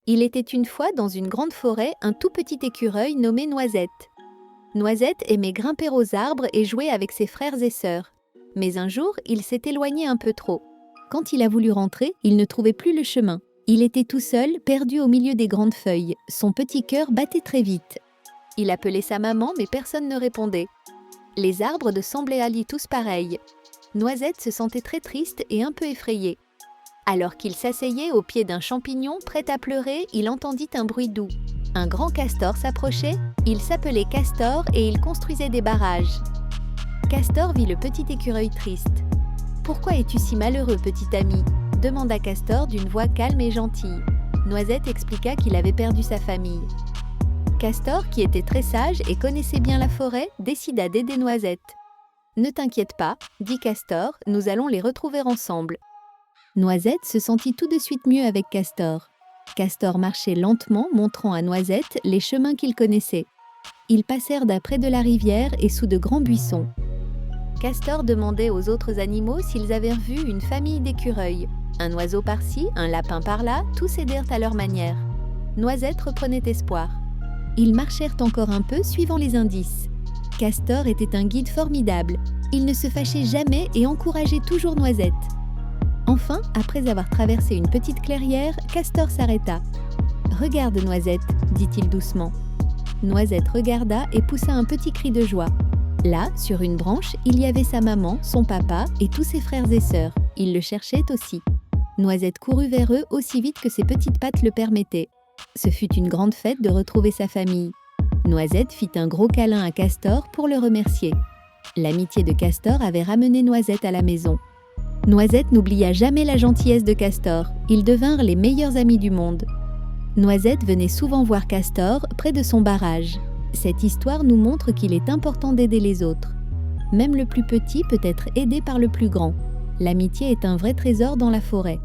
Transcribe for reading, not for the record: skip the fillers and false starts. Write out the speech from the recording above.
Il était une fois dans une grande forêt un tout petit écureuil nommé Noisette. Noisette aimait grimper aux arbres et jouer avec ses frères et sœurs. Mais un jour, il s'est éloigné un peu trop. Quand il a voulu rentrer, il ne trouvait plus le chemin. Il était tout seul, perdu au milieu des grandes feuilles. Son petit cœur battait très vite. Il appelait sa maman, mais personne ne répondait. Les arbres semblaient alliés tous pareils. Noisette se sentait très triste et un peu effrayé. Alors qu'il s'asseyait au pied d'un champignon, prêt à pleurer, il entendit un bruit doux. Un grand castor s'approchait, il s'appelait Castor et il construisait des barrages. Castor vit le petit écureuil triste. « Pourquoi es-tu si malheureux, petit ami ?» demanda Castor d'une voix calme et gentille. Noisette expliqua qu'il avait perdu sa famille. Castor, qui était très sage et connaissait bien la forêt, décida d'aider Noisette. « Ne t'inquiète pas, dit Castor, nous allons les retrouver ensemble. » Noisette se sentit tout de suite mieux avec Castor. Castor marchait lentement, montrant à Noisette les chemins qu'il connaissait. Ils passèrent d'après de la rivière et sous de grands buissons. Castor demandait aux autres animaux s'ils avaient vu une famille d'écureuils. Un oiseau par-ci, un lapin par-là, tous aidèrent à leur manière. Noisette reprenait espoir. Ils marchèrent encore un peu, suivant les indices. Castor était un guide formidable. Il ne se fâchait jamais et encourageait toujours Noisette. Enfin, après avoir traversé une petite clairière, Castor s'arrêta. « Regarde, Noisette, dit-il doucement. » Noisette regarda et poussa un petit cri de joie. Là, sur une branche, il y avait sa maman, son papa et tous ses frères et sœurs. Ils le cherchaient aussi. Noisette courut vers eux aussi vite que ses petites pattes le permettaient. Ce fut une grande fête de retrouver sa famille. Noisette fit un gros câlin à Castor pour le remercier. L'amitié de Castor avait ramené Noisette à la maison. Noisette n'oublia jamais la gentillesse de Castor. Ils devinrent les meilleurs amis du monde. Noisette venait souvent voir Castor près de son barrage. Cette histoire nous montre qu'il est important d'aider les autres. Même le plus petit peut être aidé par le plus grand. L'amitié est un vrai trésor dans la forêt.